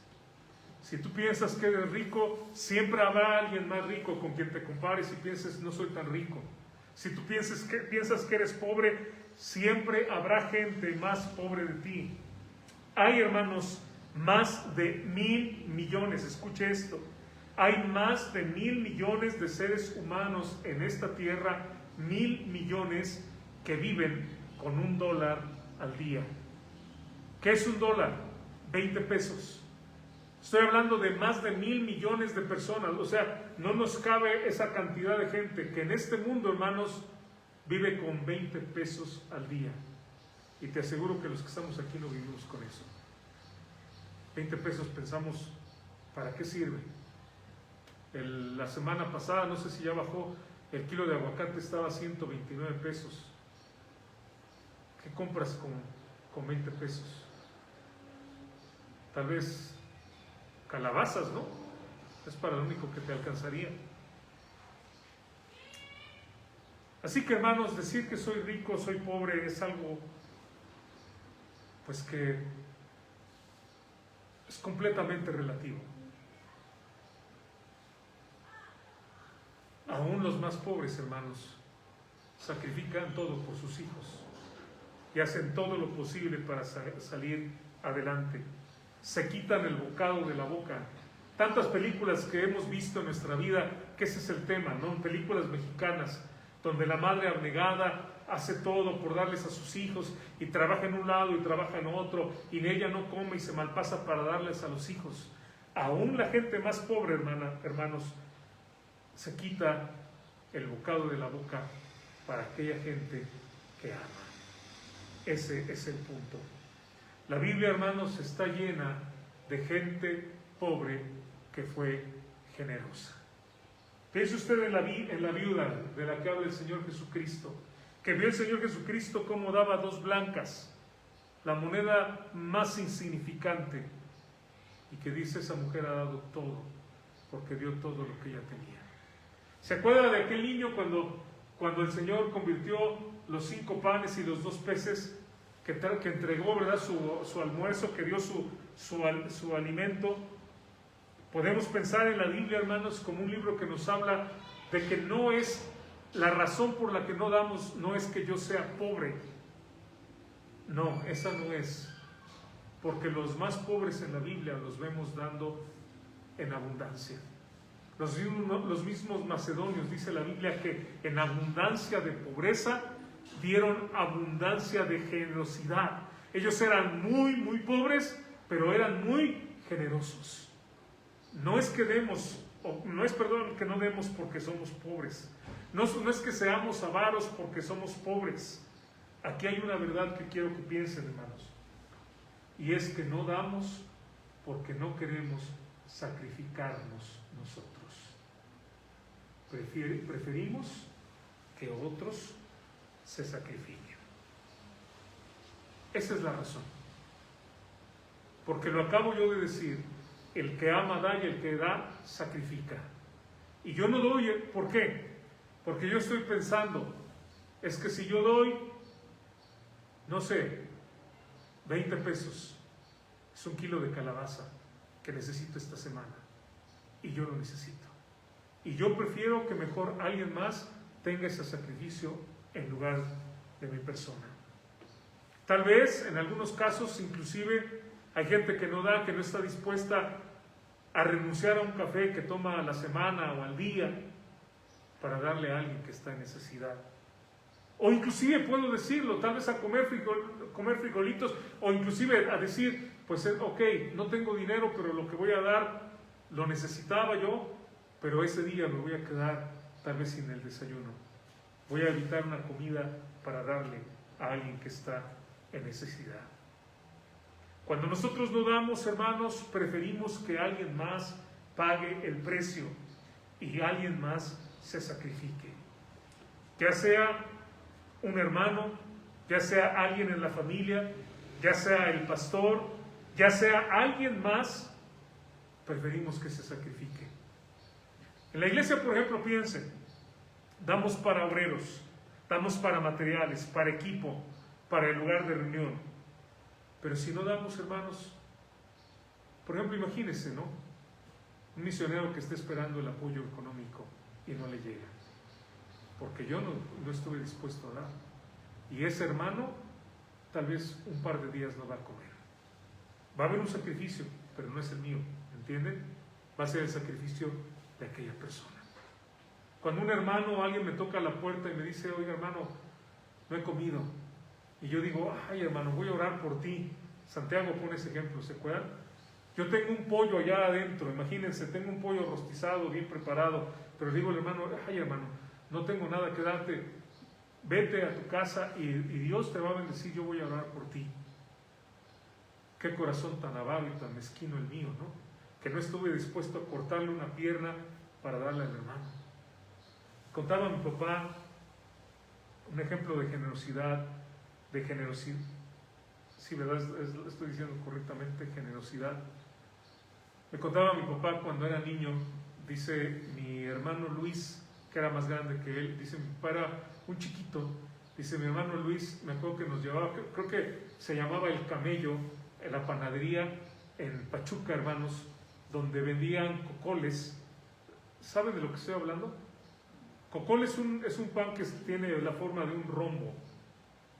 Si tú piensas que eres rico, siempre habrá alguien más rico con quien te compares y pienses, no soy tan rico. Si tú piensas que eres pobre, siempre habrá gente más pobre de ti. Hay, hermanos, más de 1,000 millones, escuche esto, hay más de 1,000 millones de seres humanos en esta tierra, 1,000 millones que viven con $1 al día. ¿Qué es $1? 20 pesos. Estoy hablando de más de 1,000 millones de personas, o sea, no nos cabe esa cantidad de gente que en este mundo, hermanos, vive con 20 pesos al día. Y te aseguro que los que estamos aquí no vivimos con eso. 20 pesos pensamos, ¿para qué sirve? La semana pasada, no sé si ya bajó, el kilo de aguacate estaba a 129 pesos. ¿Qué compras con 20 pesos? Tal vez calabazas, ¿no? Es para lo único que te alcanzaría. Así que, hermanos, decir que soy rico, soy pobre, es algo, pues que es completamente relativo. Aún los más pobres, hermanos, sacrifican todo por sus hijos y hacen todo lo posible para salir adelante. Se quitan el bocado de la boca. Tantas películas que hemos visto en nuestra vida, que ese es el tema, ¿no? Películas mexicanas, donde la madre abnegada hace todo por darles a sus hijos y trabaja en un lado y trabaja en otro, y ella no come y se malpasa para darles a los hijos. Aún la gente más pobre, hermanos, se quita el bocado de la boca para aquella gente que ama. Ese es el punto. La Biblia, hermanos, está llena de gente pobre que fue generosa. Piense usted en la viuda de la que habla el Señor Jesucristo, que vio el Señor Jesucristo cómo daba 2 blancas, la moneda más insignificante, y que dice, esa mujer ha dado todo, porque dio todo lo que ella tenía. ¿Se acuerda de aquel niño cuando el Señor convirtió los 5 panes y los 2 peces, que entregó, ¿verdad?, su almuerzo, que dio su alimento? Podemos pensar en la Biblia, hermanos, como un libro que nos habla de que no es la razón por la que no damos, no es que yo sea pobre. No, esa no es. Porque los más pobres en la Biblia los vemos dando en abundancia. Los mismos macedonios, dice la Biblia, que en abundancia de pobreza dieron abundancia de generosidad. Ellos eran muy, muy pobres, pero eran muy generosos. No es que demos, que no demos porque somos pobres. No es que seamos avaros porque somos pobres. Aquí hay una verdad que quiero que piensen, hermanos. Y es que no damos porque no queremos sacrificarnos nosotros. Preferimos que otros se sacrifiquen. Esa es la razón. Porque lo acabo yo de decir, el que ama da y el que da sacrifica. Y yo no doy, ¿por qué? Porque yo estoy pensando, es que si yo doy, no sé, 20 pesos, es 1 kilo de calabaza que necesito esta semana, y yo lo necesito. Y yo prefiero que mejor alguien más tenga ese sacrificio en lugar de mi persona. Tal vez, en algunos casos, inclusive, hay gente que no da, que no está dispuesta a renunciar a un café que toma a la semana o al día para darle a alguien que está en necesidad. O inclusive puedo decirlo, tal vez a comer frijolitos, o inclusive a decir, pues ok, no tengo dinero, pero lo que voy a dar lo necesitaba yo, pero ese día me voy a quedar tal vez sin el desayuno. Voy a evitar una comida para darle a alguien que está en necesidad. Cuando nosotros no damos, hermanos, preferimos que alguien más pague el precio y alguien más se sacrifique. Ya sea un hermano, ya sea alguien en la familia, ya sea el pastor, ya sea alguien más, preferimos que se sacrifique. En la iglesia, por ejemplo, piensen, damos para obreros, damos para materiales, para equipo, para el lugar de reunión. Pero si no damos, hermanos, por ejemplo, imagínense, ¿no? Un misionero que esté esperando el apoyo económico y no le llega, porque yo no estuve dispuesto a dar. Y ese hermano, tal vez un par de días no va a comer. Va a haber un sacrificio, pero no es el mío, ¿entienden? Va a ser el sacrificio de aquella persona. Cuando un hermano o alguien me toca la puerta y me dice, oiga hermano, no he comido. Y yo digo, ay hermano, voy a orar por ti. Santiago pone ese ejemplo, ¿se acuerdan? Yo tengo un pollo allá adentro, imagínense, tengo un pollo rostizado, bien preparado, pero digo al hermano, ay hermano, no tengo nada que darte, vete a tu casa y Dios te va a bendecir, yo voy a orar por ti. Qué corazón tan avaro y tan mezquino el mío, ¿no? Que no estuve dispuesto a cortarle una pierna para darle al hermano. Contaba mi papá un ejemplo de generosidad, sí, ¿verdad? Estoy diciendo correctamente, generosidad. Me contaba mi papá cuando era niño, dice mi hermano Luis, que era más grande que él, dice mi papá era un chiquito, dice mi hermano Luis, me acuerdo que nos llevaba, creo que se llamaba El Camello, en la panadería en Pachuca, hermanos, donde vendían cocoles. ¿Saben de lo que estoy hablando? Cocol es un pan que tiene la forma de un rombo,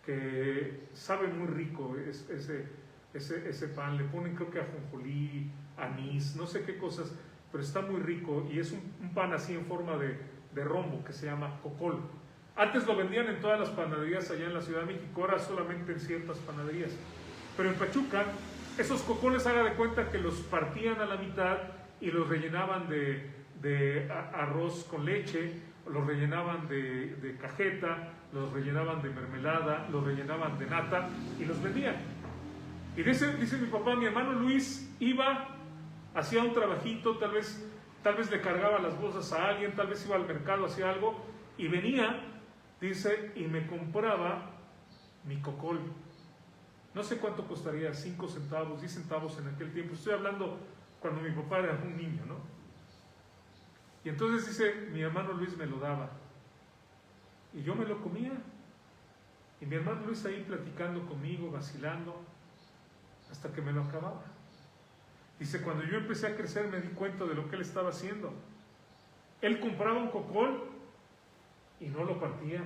que sabe muy rico ese pan. Le ponen creo que ajonjolí, anís, no sé qué cosas, pero está muy rico y es un pan así en forma de rombo que se llama cocol. Antes lo vendían en todas las panaderías allá en la Ciudad de México, ahora solamente en ciertas panaderías. Pero en Pachuca, esos cocoles, haga de cuenta que los partían a la mitad y los rellenaban de arroz con leche, los rellenaban de cajeta, los rellenaban de mermelada, los rellenaban de nata y los vendían. Y dice mi papá, mi hermano Luis iba, hacía un trabajito, tal vez le cargaba las bolsas a alguien, tal vez iba al mercado, hacía algo, y venía, dice, y me compraba mi cocol. No sé cuánto costaría, 5 centavos, 10 centavos en aquel tiempo. Estoy hablando cuando mi papá era un niño, ¿no? Y entonces dice, mi hermano Luis me lo daba. Y yo me lo comía. Y mi hermano Luis ahí platicando conmigo, vacilando, hasta que me lo acababa. Dice, cuando yo empecé a crecer me di cuenta de lo que él estaba haciendo. Él compraba un cocol y no lo partía.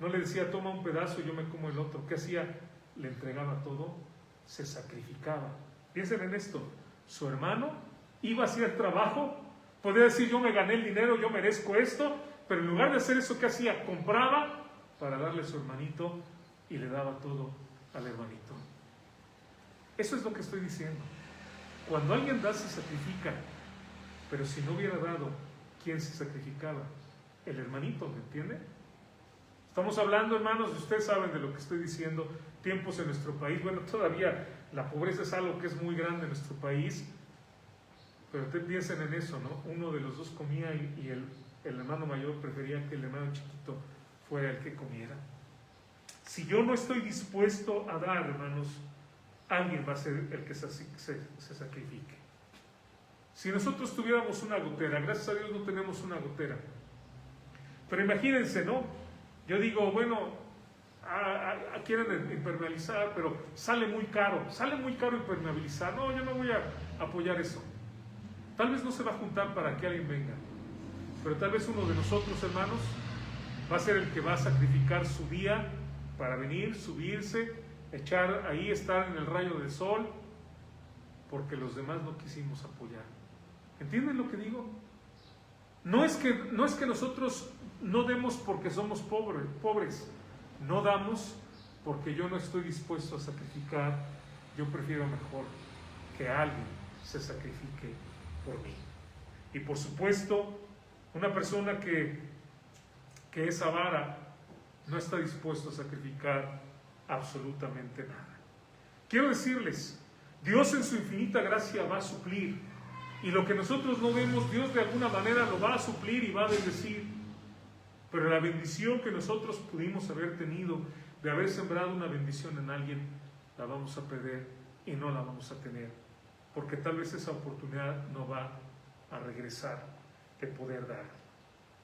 No le decía, toma un pedazo y yo me como el otro. ¿Qué hacía? Le entregaba todo, se sacrificaba. Piensen en esto, su hermano iba a hacer trabajo, podía decir yo me gané el dinero, yo merezco esto, pero en lugar de hacer eso, ¿qué hacía? Compraba para darle a su hermanito y le daba todo al hermanito. Eso es lo que estoy diciendo. Cuando alguien da, se sacrifica, pero si no hubiera dado, ¿quién se sacrificaba? El hermanito, ¿me entiende? Estamos hablando, hermanos, ustedes saben de lo que estoy diciendo, tiempos en nuestro país. Bueno, todavía la pobreza es algo que es muy grande en nuestro país, pero ustedes piensen en eso, ¿no? Uno de los dos comía y el hermano mayor prefería que el hermano chiquito fuera el que comiera. Si yo no estoy dispuesto a dar, hermanos, alguien va a ser el que se sacrifique. Si nosotros tuviéramos una gotera, gracias a Dios no tenemos una gotera, pero imagínense, ¿no? Yo digo, bueno, quieren impermeabilizar, pero sale muy caro impermeabilizar. No, yo no voy a apoyar eso. Tal vez no se va a juntar para que alguien venga, pero tal vez uno de nosotros, hermanos, va a ser el que va a sacrificar su día para venir, subirse, echar ahí, estar en el rayo del sol, porque los demás no quisimos apoyar. ¿Entienden lo que digo? No es que nosotros no demos porque somos pobres. No damos porque yo no estoy dispuesto a sacrificar. Yo prefiero mejor que alguien se sacrifique por mí. Y por supuesto, una persona que es avara no está dispuesto a sacrificar absolutamente nada. Quiero decirles, Dios en su infinita gracia va a suplir, y lo que nosotros no vemos, Dios de alguna manera lo va a suplir y va a bendecir. Pero la bendición que nosotros pudimos haber tenido de haber sembrado una bendición en alguien, la vamos a perder y no la vamos a tener, porque tal vez esa oportunidad no va a regresar de poder dar.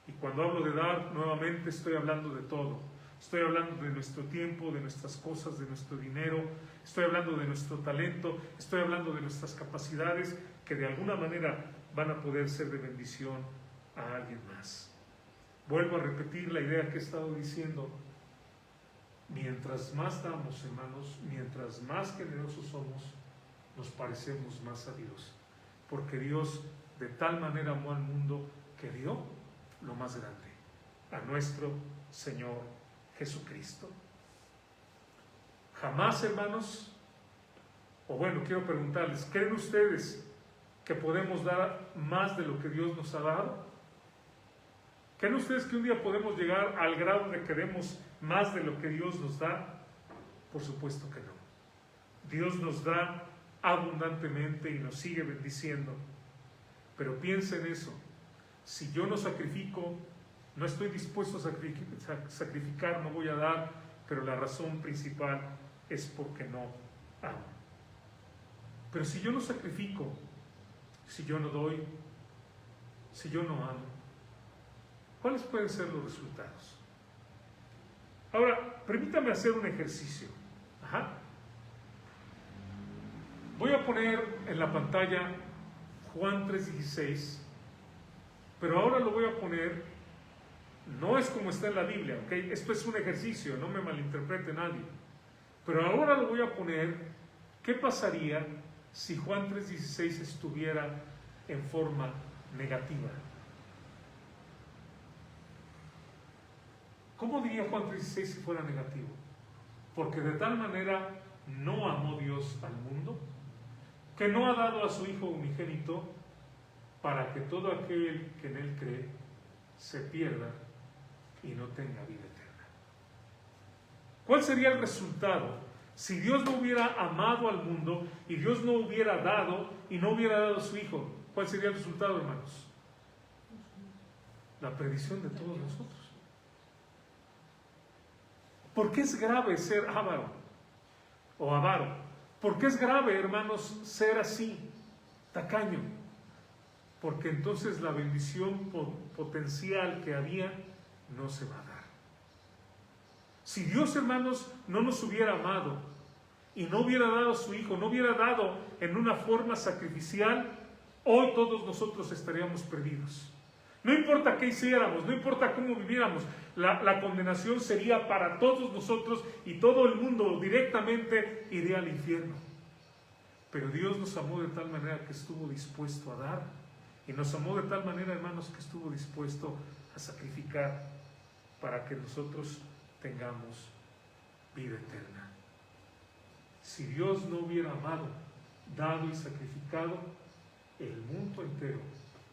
Y cuando hablo de dar, nuevamente estoy hablando de todo. Estoy hablando de nuestro tiempo, de nuestras cosas, de nuestro dinero, estoy hablando de nuestro talento, estoy hablando de nuestras capacidades que de alguna manera van a poder ser de bendición a alguien más. Vuelvo a repetir la idea que he estado diciendo. Mientras más damos, hermanos, mientras más generosos somos, nos parecemos más a Dios. Porque Dios de tal manera amó al mundo que dio lo más grande, a nuestro Señor Jesucristo. Jamás, hermanos, o bueno, quiero preguntarles, ¿creen ustedes que podemos dar más de lo que Dios nos ha dado? ¿Creen ustedes que un día podemos llegar al grado de que demos más de lo que Dios nos da? Por supuesto que no. Dios nos da abundantemente y nos sigue bendiciendo. Pero piensa en eso. Si yo no sacrifico, no estoy dispuesto a sacrificar, no voy a dar, pero la razón principal es porque no amo. Pero si yo no sacrifico, si yo no doy, si yo no amo, ¿cuáles pueden ser los resultados? Ahora, permítame hacer un ejercicio. Voy a poner en la pantalla Juan 3:16, pero ahora lo voy a poner, no es como está en la Biblia, ¿ok? Esto es un ejercicio, no me malinterprete nadie. Pero ahora lo voy a poner, ¿qué pasaría si Juan 3:16 estuviera en forma negativa? ¿Cómo diría Juan 3:16 si fuera negativo? Porque de tal manera no amó Dios al mundo, que no ha dado a su Hijo unigénito, para que todo aquel que en Él cree se pierda y no tenga vida eterna. ¿Cuál sería el resultado si Dios no hubiera amado al mundo y Dios no hubiera dado y no hubiera dado a su Hijo? ¿Cuál sería el resultado, hermanos? La perdición de todos nosotros. ¿Por qué es grave ser avaro o avaro? ¿Por qué es grave, hermanos, ser así, tacaño? Porque entonces la bendición potencial que había no se va a dar. Si Dios, hermanos, no nos hubiera amado y no hubiera dado a su Hijo, no hubiera dado en una forma sacrificial, hoy todos nosotros estaríamos perdidos. No importa qué hiciéramos, no importa cómo viviéramos, la condenación sería para todos nosotros y todo el mundo directamente iría al infierno. Pero Dios nos amó de tal manera que estuvo dispuesto a dar, y nos amó de tal manera, hermanos, que estuvo dispuesto a sacrificar para que nosotros tengamos vida eterna. Si Dios no hubiera amado, dado y sacrificado, el mundo entero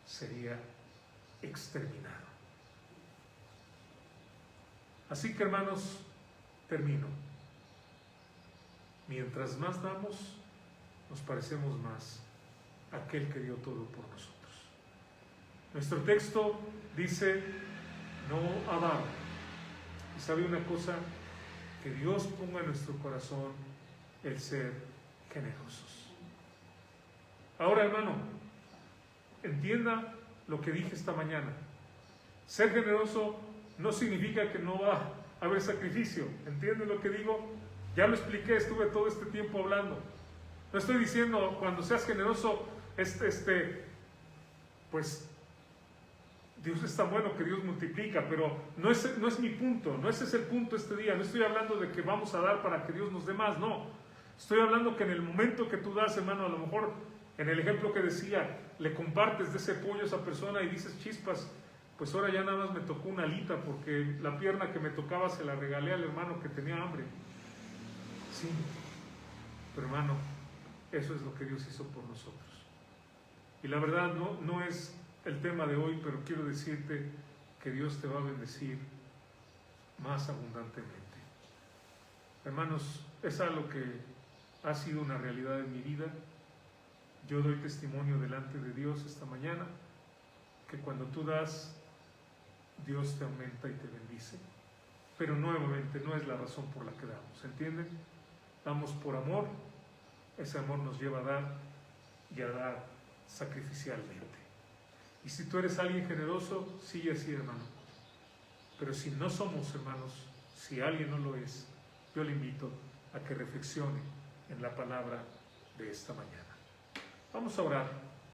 sería exterminado. Así que, hermanos, termino. Mientras más damos, nos parecemos más a aquel que dio todo por nosotros. Nuestro texto dice: no avaro. Y sabe una cosa, que Dios ponga en nuestro corazón el ser generosos. Ahora, hermano, entienda lo que dije esta mañana. Ser generoso no significa que no va a haber sacrificio. ¿Entienden lo que digo? Ya lo expliqué, estuve todo este tiempo hablando. No estoy diciendo cuando seas generoso, pues Dios es tan bueno que Dios multiplica, pero no es mi punto, no ese es el punto este día. No estoy hablando de que vamos a dar para que Dios nos dé más, no. Estoy hablando que en el momento que tú das, hermano, a lo mejor en el ejemplo que decía, le compartes de ese pollo a esa persona y dices: chispas, pues ahora ya nada más me tocó una alita porque la pierna que me tocaba se la regalé al hermano que tenía hambre. Sí, pero hermano, eso es lo que Dios hizo por nosotros. Y la verdad no es el tema de hoy, pero quiero decirte que Dios te va a bendecir más abundantemente. Hermanos, es algo que ha sido una realidad en mi vida. Yo doy testimonio delante de Dios esta mañana que cuando tú das, Dios te aumenta y te bendice. Pero nuevamente no es la razón por la que damos, ¿entienden? Damos por amor, ese amor nos lleva a dar y a dar sacrificialmente. Y si tú eres alguien generoso, sigue así, hermano. Pero si no somos hermanos, si alguien no lo es, yo le invito a que reflexione en la palabra de esta mañana. Vamos a orar.